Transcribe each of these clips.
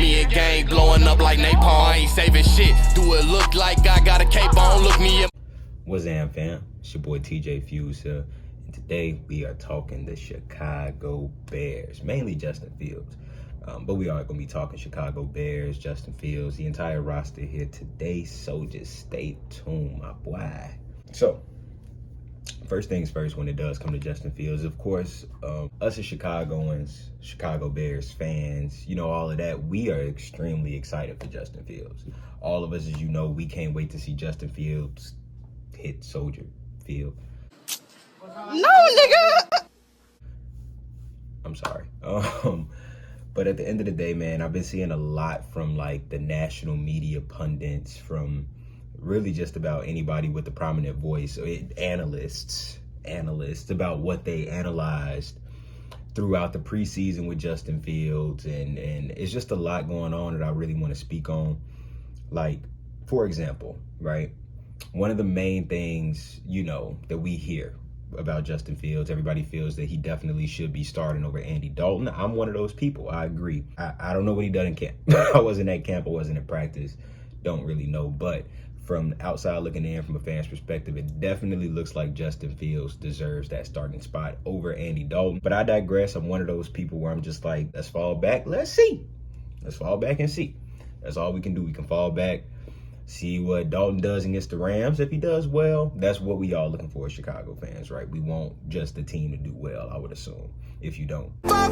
Me and gang blowing up like napalm. I ain't saving shit. Do it look like I got a cape on? Look me in. What's up, fam? It's your boy TJ Fuze here. And today we are talking the Chicago Bears, mainly Justin Fields. But we are going to be talking Chicago Bears, Justin Fields, the entire roster here today. So just stay tuned, my boy. So, first things first, when it does come to Justin Fields, of course, us as Chicagoans, Chicago Bears fans, you know, all of that, we are extremely excited for Justin Fields. All of us, as you know, we can't wait to see Justin Fields hit Soldier Field. No, nigga! I'm sorry. But at the end of the day, man, I've been seeing a lot from like the national media pundits, from really just about anybody with a prominent voice, analysts about what they analyzed throughout the preseason with Justin Fields. And it's just a lot going on that I really want to speak on. Like, for example, right? One of the main things, you know, that we hear about Justin Fields, everybody feels that he definitely should be starting over Andy Dalton. I'm one of those people. I agree. I don't know what he done in camp. I wasn't at camp. I wasn't at practice. Don't really know. But from outside looking in, from a fan's perspective, it definitely looks like Justin Fields deserves that starting spot over Andy Dalton. But I digress. I'm one of those people where I'm just like, let's fall back. Let's see. Let's fall back and see. That's all we can do. We can fall back, see what Dalton does against the Rams. If he does well, that's what we all looking for as Chicago fans, right? We want just the team to do well, I would assume, if you don't. But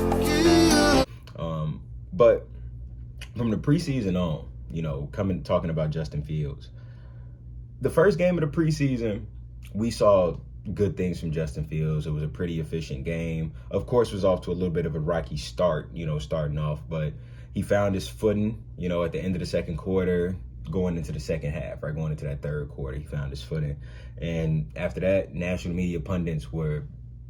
from the preseason on, you know, talking about Justin Fields, the first game of the preseason, we saw good things from Justin Fields. It was a pretty efficient game. Of course, it was off to a little bit of a rocky start, you know, starting off, but he found his footing, you know, at the end of the second quarter, going into the second half, right? Going into that third quarter, he found his footing. And after that, national media pundits were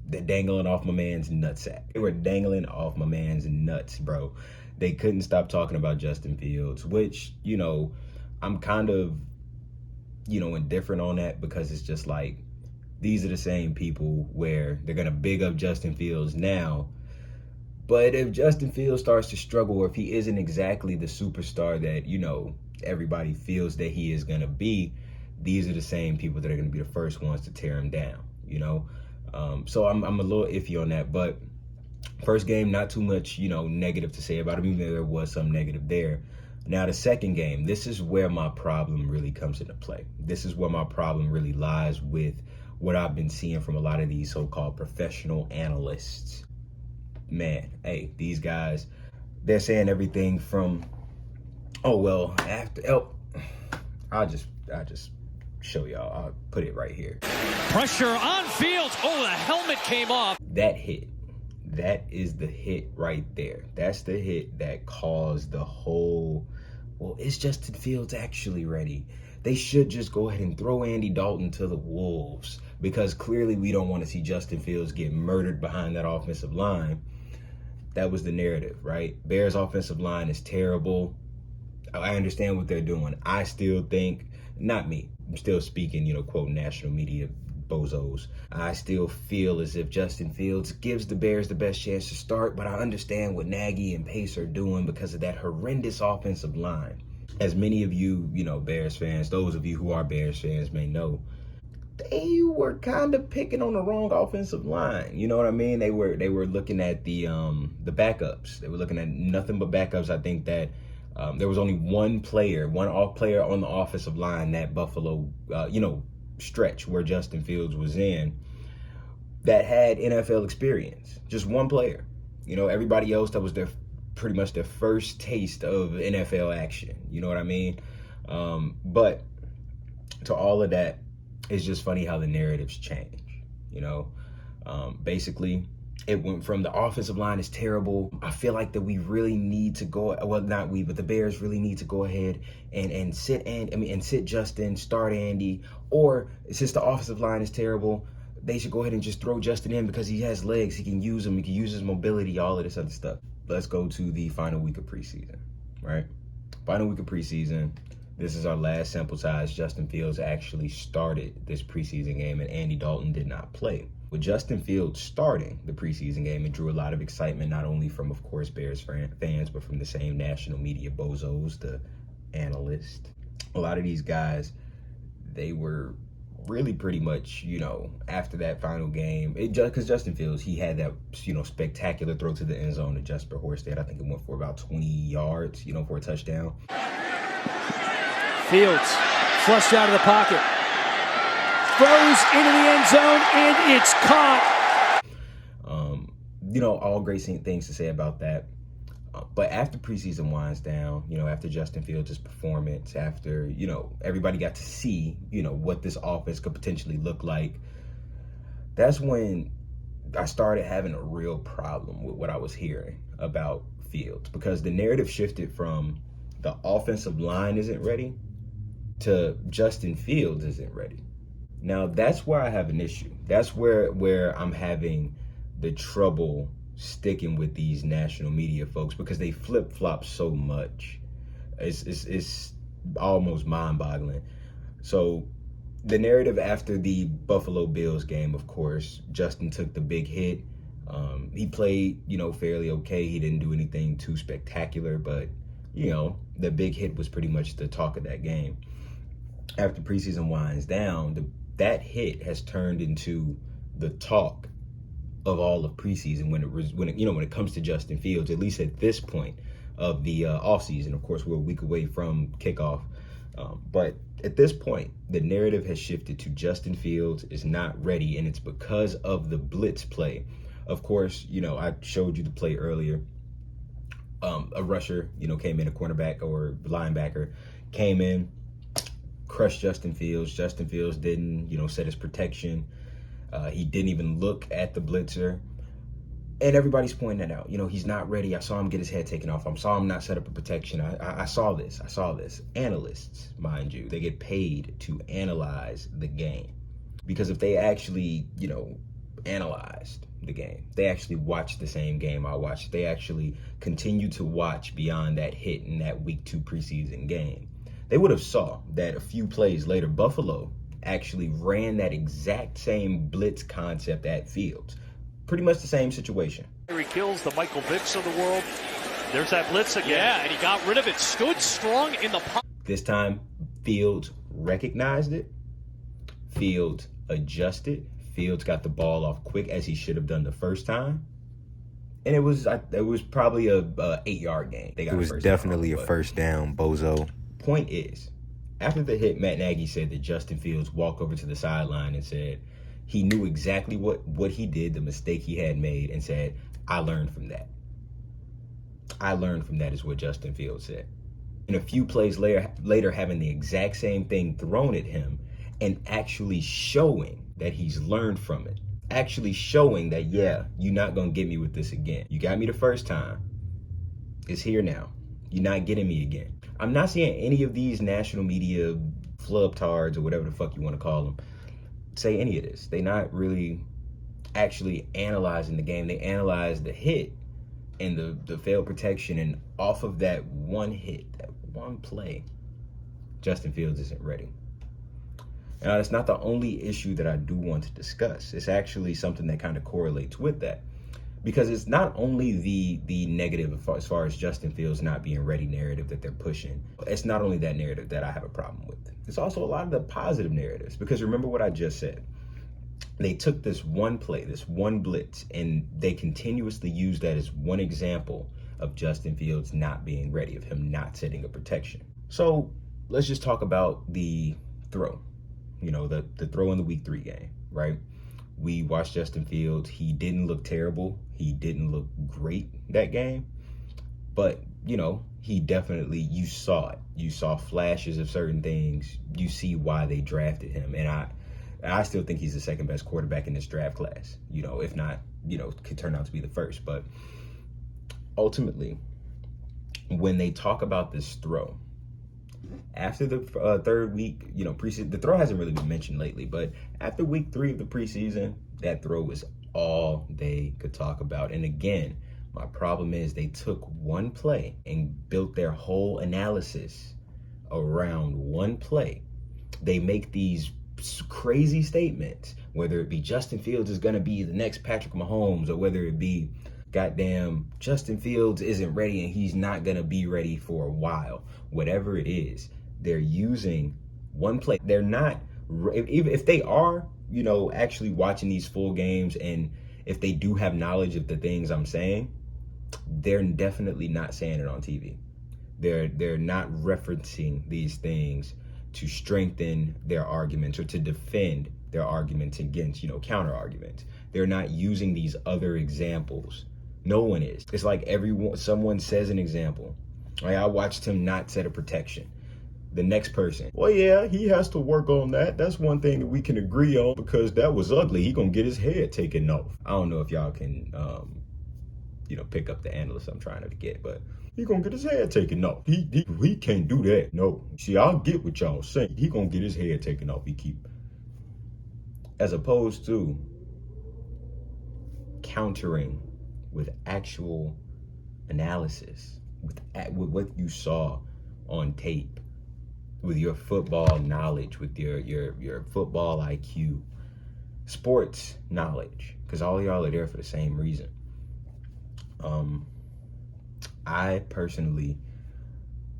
dangling off my man's nutsack. They were dangling off my man's nuts, bro. They couldn't stop talking about Justin Fields, which, you know, I'm kind of, you know, indifferent on that, because it's just like, these are the same people where they're going to big up Justin Fields now. But if Justin Fields starts to struggle, or if he isn't exactly the superstar that, you know, everybody feels that he is going to be, these are the same people that are going to be the first ones to tear him down, you know? So I'm a little iffy on that. But first game, not too much, you know, negative to say about him, even though there was some negative there. Now, the second game, this is where my problem really comes into play. This is where my problem really lies with what I've been seeing from a lot of these so-called professional analysts. Man, hey, these guys, they're saying everything from, oh, well, I'll just show y'all. I'll put it right here. Pressure on Fields. Oh, the helmet came off. That hit. That is the hit right there. That's the hit that caused the whole, well, is Justin Fields actually ready? They should just go ahead and throw Andy Dalton to the wolves, because clearly we don't want to see Justin Fields get murdered behind that offensive line. That was the narrative, right? Bears offensive line is terrible. I understand what they're doing. I still think, not me, I'm still speaking, you know, quote, national media bozos. I still feel as if Justin Fields gives the Bears the best chance to start, but I understand what Nagy and Pace are doing because of that horrendous offensive line. As many of you, you know, Bears fans, those of you who are Bears fans may know, they were kind of picking on the wrong offensive line. You know what I mean? They were looking at the backups. They were looking at nothing but backups. I think that there was only one off player on the offensive line, that Buffalo, you know, stretch where Justin Fields was in, that had NFL experience. Just one player. You know, everybody else, that was pretty much their first taste of NFL action. You know what I mean? But to all of that, it's just funny how the narratives change. You know, basically, it went from the offensive line is terrible. I feel like that we really need to go, well, not we, but the Bears really need to go ahead and sit Justin, start Andy, or since the offensive line is terrible, they should go ahead and just throw Justin in because he has legs. He can use them. He can use his mobility, all of this other stuff. Let's go to the final week of preseason, right? Final week of preseason. This is our last sample size. Justin Fields actually started this preseason game, and Andy Dalton did not play. With Justin Fields starting the preseason game, it drew a lot of excitement, not only from, of course, Bears fans, but from the same national media bozos, the analysts. A lot of these guys, they were really pretty much, after that final game, because Justin Fields, he had that, spectacular throw to the end zone to Jesper Horsted. I think it went for about 20 yards, for a touchdown. Fields flushed out of the pocket. Throws into the end zone, and it's caught. All great things to say about that. But after preseason winds down, after Justin Fields' performance, after, everybody got to see, what this offense could potentially look like, that's when I started having a real problem with what I was hearing about Fields, because the narrative shifted from the offensive line isn't ready to Justin Fields isn't ready. Now, that's where I have an issue. That's where I'm having the trouble sticking with these national media folks, because they flip-flop so much. It's almost mind-boggling. So the narrative after the Buffalo Bills game, of course, Justin took the big hit. He played, fairly okay. He didn't do anything too spectacular, but, the big hit was pretty much the talk of that game. After preseason winds down, that hit has turned into the talk of all of preseason when it comes to Justin Fields, at least at this point of the offseason. Of course, we're a week away from kickoff. But at this point, the narrative has shifted to Justin Fields is not ready, and it's because of the blitz play. Of course, I showed you the play earlier. A rusher, came in, a cornerback or linebacker, came in, crushed Justin Fields. Justin Fields didn't, set his protection. He didn't even look at the blitzer. And everybody's pointing that out. He's not ready. I saw him get his head taken off. I saw him not set up a protection. I saw this. Analysts, mind you, they get paid to analyze the game. Because if they actually, analyzed the game, they actually watched the same game I watched. They actually continue to watch beyond that hit in that week 2 preseason game. They would have saw that a few plays later, Buffalo actually ran that exact same blitz concept at Fields. Pretty much the same situation. He kills the Michael Vicks of the world. There's that blitz again. Yeah, and he got rid of it. Stood strong in the pocket. This time, Fields recognized it. Fields adjusted. Fields got the ball off quick, as he should have done the first time. And it was probably a 8-yard gain. It was definitely a first down, bozo. Point is, after the hit, Matt Nagy said that Justin Fields walked over to the sideline and said he knew exactly what he did, the mistake he had made, and said, I learned from that. I learned from that, is what Justin Fields said. And a few plays later having the exact same thing thrown at him and actually showing that he's learned from it. Actually showing that, yeah, you're not going to get me with this again. You got me the first time. It's here now. You're not getting me again. I'm not seeing any of these national media flubtards or whatever the fuck you want to call them say any of this. They're not really actually analyzing the game. They analyze the hit and the failed protection, and off of that one hit, that one play, Justin Fields isn't ready. Now, that's not the only issue that I do want to discuss. It's actually something that kind of correlates with that, because it's not only the negative as far as Justin Fields not being ready narrative that they're pushing. It's not only that narrative that I have a problem with. It's also a lot of the positive narratives, because remember what I just said. They took this one play, this one blitz, and they continuously used that as one example of Justin Fields not being ready, of him not setting a protection. So let's just talk about the throw. The throw in the week 3 game, right? We watched Justin Fields. He didn't look terrible. He didn't look great that game. But, he definitely, you saw it. You saw flashes of certain things. You see why they drafted him. And I still think he's the second best quarterback in this draft class. If not, could turn out to be the first. But ultimately, when they talk about this throw, after the third week, preseason, the throw hasn't really been mentioned lately, but after week 3 of the preseason, that throw was all they could talk about. And again, my problem is they took one play and built their whole analysis around one play. They make these crazy statements, whether it be Justin Fields is going to be the next Patrick Mahomes, or whether it be goddamn Justin Fields isn't ready and he's not going to be ready for a while. Whatever it is, they're using one play. They're not, if they are, you know, actually watching these full games, and if they do have knowledge of the things I'm saying, they're definitely not saying it on TV. They're not referencing these things to strengthen their arguments or to defend their arguments against, you know, counter arguments. They're not using these other examples. No one is. It's like someone says an example. Like, I watched him not set a protection. The next person, well, yeah, he has to work on that. That's one thing that we can agree on, because that was ugly. He gonna get his head taken off. I don't know if y'all can, you know, pick up the analyst I'm trying to get, but he gonna get his head taken off. He can't do that. No. See, I'll get what y'all saying. He gonna get his head taken off. As opposed to countering with actual analysis, with what you saw on tape, with your football knowledge, with your football IQ, sports knowledge, because all y'all are there for the same reason. I personally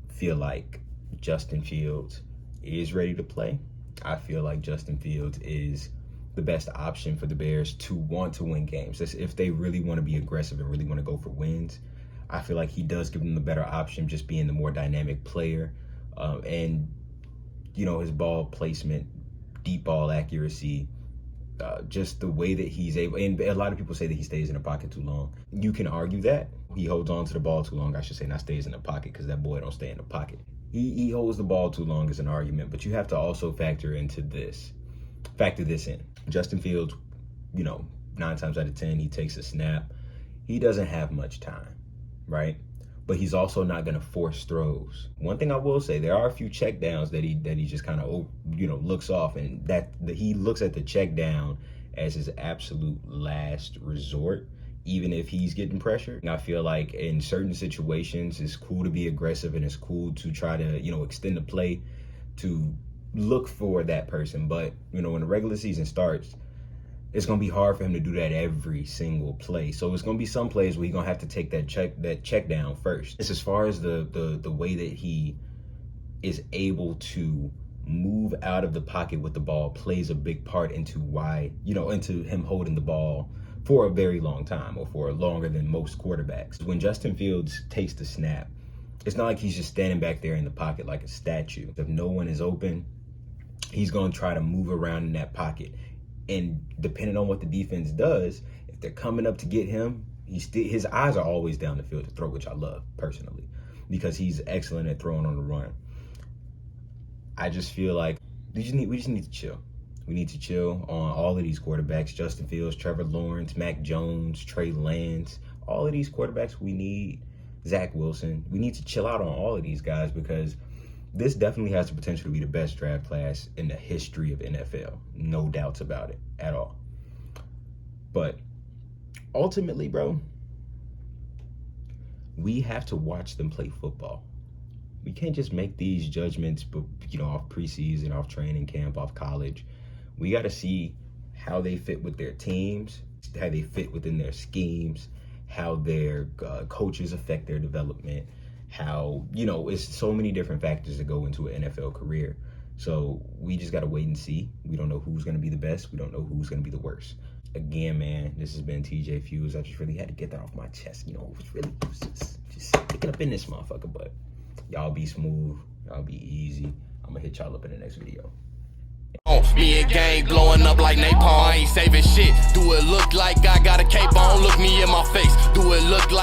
feel like Justin Fields is ready to play. I feel like Justin Fields is the best option for the Bears to want to win games. If they really want to be aggressive and really want to go for wins, I feel like he does give them the better option, just being the more dynamic player. And, you know, his ball placement, deep ball accuracy, just the way that he's able, and a lot of people say that he stays in the pocket too long. You can argue that. He holds on to the ball too long, I should say, not stays in the pocket, because that boy don't stay in the pocket. He holds the ball too long is an argument, but you have to also factor this in. Justin Fields, you know, 9 times out of 10, he takes a snap. He doesn't have much time, right? But he's also not going to force throws. One thing I will say, there are a few check downs that he just kind of, you know, looks off, and that he looks at the check down as his absolute last resort, even if he's getting pressured. And I feel like in certain situations, it's cool to be aggressive, and it's cool to try to, you know, extend the play to look for that person. But, you know, when the regular season starts, it's going to be hard for him to do that every single play. So it's going to be some plays where he's going to have to take that check down first. It's as far as the way that he is able to move out of the pocket with the ball plays a big part into why, you know, into him holding the ball for a very long time, or for longer than most quarterbacks. When Justin Fields takes the snap, it's not like he's just standing back there in the pocket like a statue. If no one is open, he's going to try to move around in that pocket. And depending on what the defense does, if they're coming up to get him, his eyes are always down the field to throw, which I love personally, because he's excellent at throwing on the run. I just feel like we just need to chill. We need to chill on all of these quarterbacks: Justin Fields, Trevor Lawrence, Mac Jones, Trey Lance. All of these quarterbacks we need, Zach Wilson. We need to chill out on all of these guys, because this definitely has the potential to be the best draft class in the history of NFL. No doubts about it at all. But ultimately, bro, we have to watch them play football. We can't just make these judgments, you know, off preseason, off training camp, off college. We got to see how they fit with their teams, how they fit within their schemes, how their coaches affect their development, how, you know, it's so many different factors that go into an NFL career. So we just got to wait and see. We don't know who's going to be the best. We don't know who's going to be the worst. Again, man, this has been TJ Fuze. I just really had to get that off my chest. You know, it was just picking up in this motherfucker. But y'all be smooth. Y'all be easy. I'm going to hit y'all up in the next video. Me and gang blowing up like napalm. I ain't saving shit. Do it look like I got a cape on? Look me in my face. Do it look like